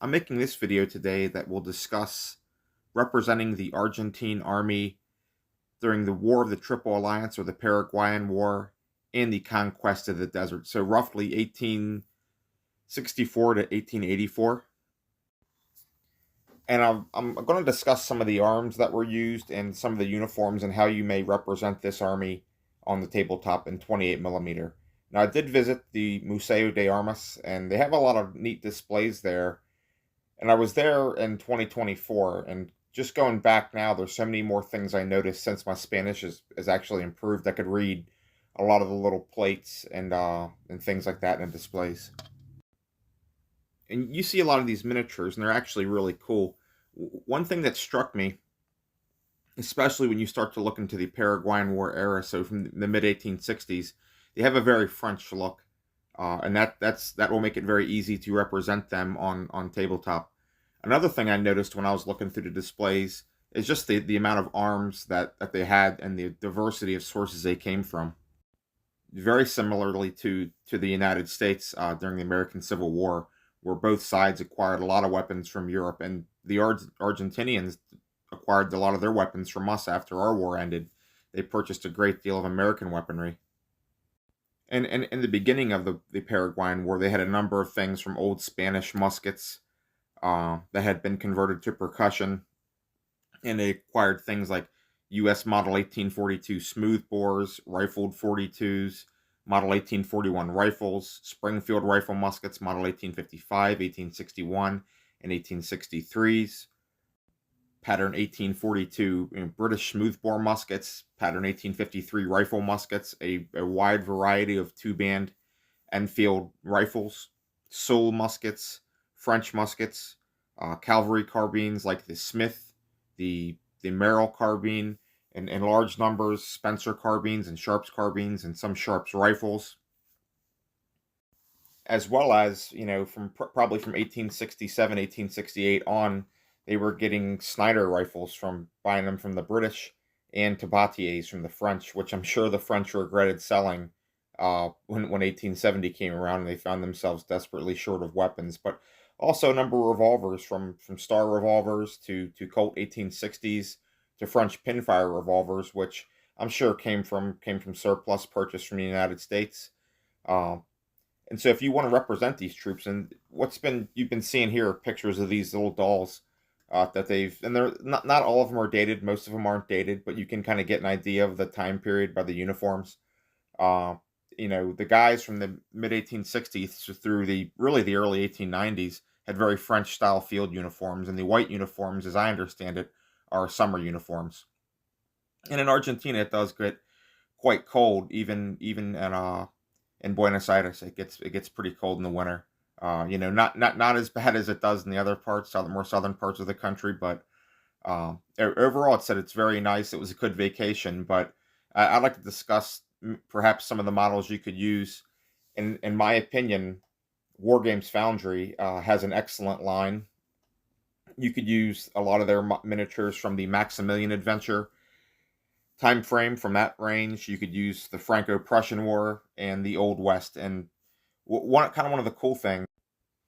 I'm making this video today that will discuss representing the Argentine Army during the War of the Triple Alliance or the Paraguayan War and the conquest of the desert. So roughly 1864 to 1884. And I'm going to discuss some of the arms that were used and some of the uniforms and how you may represent this army on the tabletop in 28 millimeter. Now, I did visit the Museo de Armas, and they have a lot of neat displays there. And I was there in 2024, and just going back now, there's so many more things I noticed since my Spanish is actually improved. I could read a lot of the little plates and things like that in the displays. And you see a lot of these miniatures, and they're actually really cool. One thing that struck me, especially when you start to look into the Paraguayan War era, so from the mid 1860s, they have a very French look, and that will make it very easy to represent them on tabletop. Another thing I noticed when I was looking through the displays is just the amount of arms that they had and the diversity of sources they came from. Very similarly to the United States during the American Civil War, where both sides acquired a lot of weapons from Europe, and the Argentinians acquired a lot of their weapons from us after our war ended. They purchased a great deal of American weaponry. And in the beginning of the Paraguayan War, they had a number of things from old Spanish muskets that had been converted to percussion, and they acquired things like U.S. Model 1842 smoothbores, rifled 42s, Model 1841 rifles, Springfield rifle muskets, Model 1855, 1861, and 1863s, pattern 1842 British smoothbore muskets, pattern 1853 rifle muskets, a wide variety of two-band Enfield rifles, Soule muskets, French muskets, cavalry carbines like the Smith, the Merrill carbine, and in large numbers, Spencer carbines and Sharps carbines and some Sharps rifles, as well as, from probably from 1867, 1868 on, they were getting Snider rifles from buying them from the British and Tabatiers from the French, which I'm sure the French regretted selling when 1870 came around and they found themselves desperately short of weapons. But also a number of revolvers from Star revolvers to Colt 1860s to French pinfire revolvers, which I'm sure came from surplus purchase from the United States. And so if you want to represent these troops, and you've been seeing here are pictures of these little dolls that and they're not all of them are dated, most of them aren't dated, but you can kind of get an idea of the time period by the uniforms. Uh, the guys from the mid 1860s through the early 1890s had very French style field uniforms, and the white uniforms, as I understand it, are summer uniforms. And in Argentina, it does get quite cold, even in Buenos Aires. It gets pretty cold in the winter. Not as bad as it does in the other parts, more southern parts of the country, but overall, it said it's very nice. It was a good vacation, but I'd like to discuss perhaps some of the models you could use. In my opinion, War Games Foundry has an excellent line. You could use a lot of their miniatures from the Maximilian Adventure time frame from that range. You could use the Franco-Prussian War and the Old West. And one of the cool things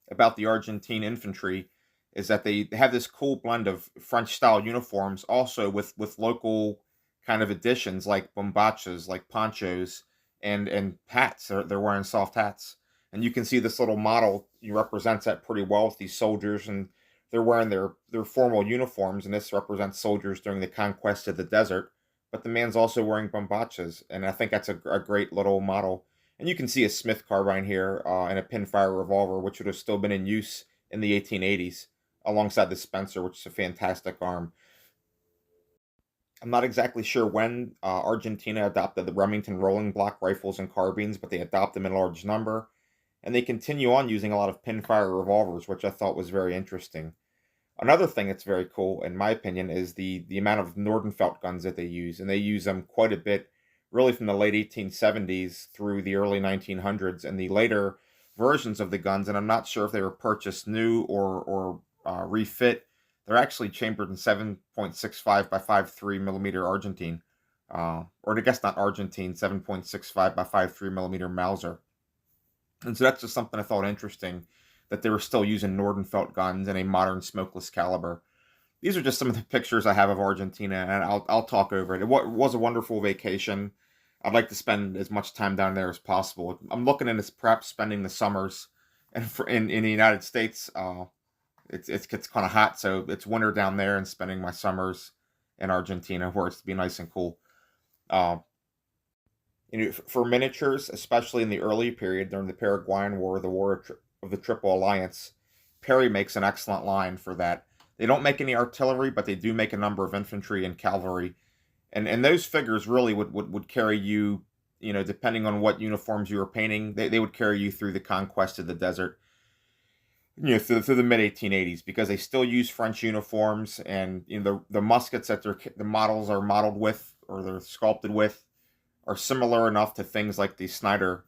about the Argentine infantry is that they have this cool blend of French style uniforms, also with local kind of additions like bombachas, like ponchos, and hats. They're wearing soft hats, and you can see this little model represents that pretty well with these soldiers, and they're wearing their formal uniforms, and this represents soldiers during the conquest of the desert. But the man's also wearing bombachas, and I think that's a great little model. And you can see a Smith carbine here and a pinfire revolver, which would have still been in use in the 1880s, alongside the Spencer, which is a fantastic arm. I'm not exactly sure when Argentina adopted the Remington rolling block rifles and carbines, but they adopt them in large number. And they continue on using a lot of pinfire revolvers, which I thought was very interesting. Another thing that's very cool, in my opinion, is the amount of Nordenfelt guns that they use. And they use them quite a bit, really from the late 1870s through the early 1900s, and the later versions of the guns. And I'm not sure if they were purchased new or refit. They're actually chambered in 7.65 by 5.3 millimeter Argentine, or I guess not Argentine, 7.65 by 5.3 millimeter Mauser. And so that's just something I thought interesting. that they were still using Nordenfelt guns and a modern smokeless caliber. These are just some of the pictures I have of Argentina, and I'll talk over it. It was a wonderful vacation. I'd like to spend as much time down there as possible. I'm looking into perhaps spending the summers, and in the United States, it gets kind of hot, so it's winter down there, and spending my summers in Argentina, where it's to be nice and cool. Uh, for miniatures, especially in the early period during the Paraguayan War, the War of the Triple Alliance, Perry makes an excellent line for that. They don't make any artillery, but they do make a number of infantry and cavalry, and those figures really would carry you, depending on what uniforms you were painting, they would carry you through the conquest of the desert, through the mid 1880s, because they still use French uniforms, and the muskets that the models are modeled with, or they're sculpted with, are similar enough to things like the Snider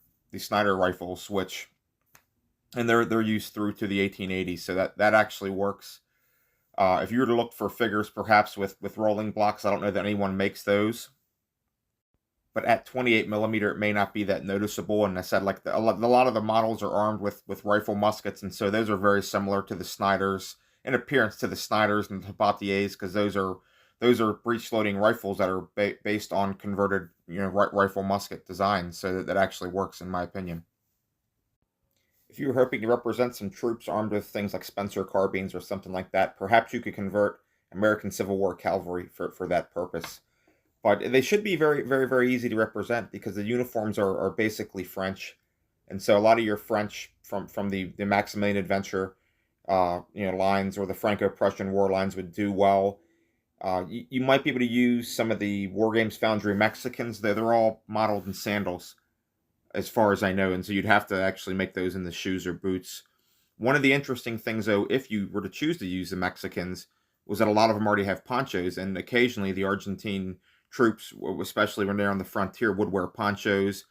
rifles, and they're used through to the 1880s, so that actually works. If you were to look for figures, perhaps with rolling blocks, I don't know that anyone makes those, but at 28 millimeter, it may not be that noticeable. And I said, like, a lot of the models are armed with rifle muskets, and so those are very similar to the Snyders in appearance to the Snyders and the Tabatiers, because those are breech loading rifles that are based on converted rifle musket designs, so that actually works, in my opinion. If you were hoping to represent some troops armed with things like Spencer carbines or something like that, perhaps you could convert American Civil War cavalry for that purpose. But they should be very, very, very easy to represent, because the uniforms are basically French. And so a lot of your French from the Maximilian Adventure lines, or the Franco-Prussian War lines, would do well. You might be able to use some of the War Games Foundry Mexicans. They're all modeled in sandals, as far as I know, and so you'd have to actually make those in the shoes or boots. One of the interesting things, though, if you were to choose to use the Mexicans, was that a lot of them already have ponchos, and occasionally the Argentine troops, especially when they're on the frontier, would wear ponchos.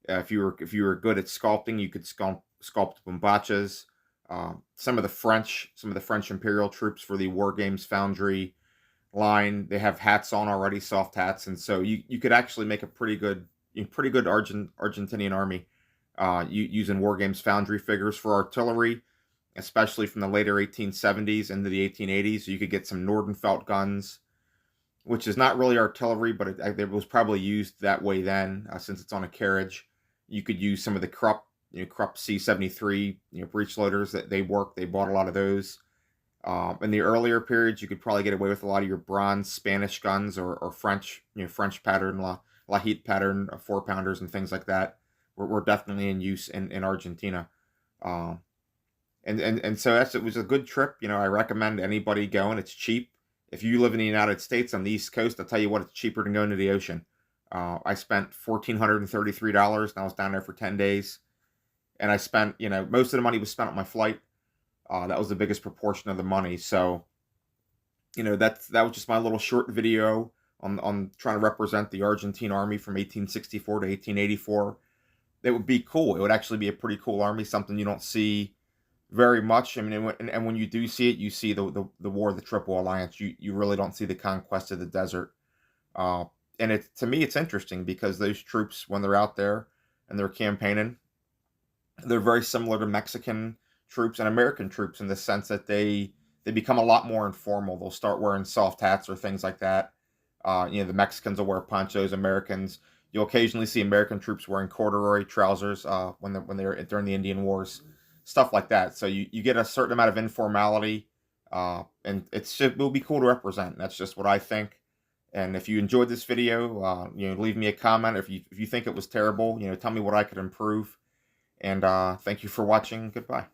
If you were good at sculpting, you could sculpt bombachas. Some of the French Imperial troops for the War Games Foundry line, they have hats on already, soft hats, and so you could actually make a pretty good Argentinian army using War Games Foundry figures for artillery, especially from the later 1870s into the 1880s. You could get some Nordenfelt guns, which is not really artillery, but it was probably used that way then, since it's on a carriage. You could use some of the Krupp C-73 breech loaders that they work. They bought a lot of those. In the earlier periods, you could probably get away with a lot of your bronze Spanish guns, or French pattern, Lahit pattern 4-pounders and things like that were definitely in use in Argentina. And so it was a good trip. I recommend anybody going. It's cheap. If you live in the United States on the East Coast, I'll tell you what, it's cheaper than going to the ocean. I spent $1,433, and I was down there for 10 days. And I spent, most of the money was spent on my flight. That was the biggest proportion of the money. So, that was just my little short video on trying to represent the Argentine Army from 1864 to 1884. It would be cool. It would actually be a pretty cool army, something you don't see very much. I mean, and when you do see it, you see the War of the Triple Alliance. You really don't see the conquest of the desert. And to me, it's interesting, because those troops, when they're out there and they're campaigning, they're very similar to Mexican troops and American troops, in the sense that they become a lot more informal. They'll start wearing soft hats or things like that. The Mexicans will wear ponchos. You'll occasionally see American troops wearing corduroy trousers when they're during the Indian Wars, stuff like that. So you get a certain amount of informality, and it will be cool to represent. That's just what I think. And if you enjoyed this video, leave me a comment. If you think it was terrible, tell me what I could improve. And thank you for watching. Goodbye.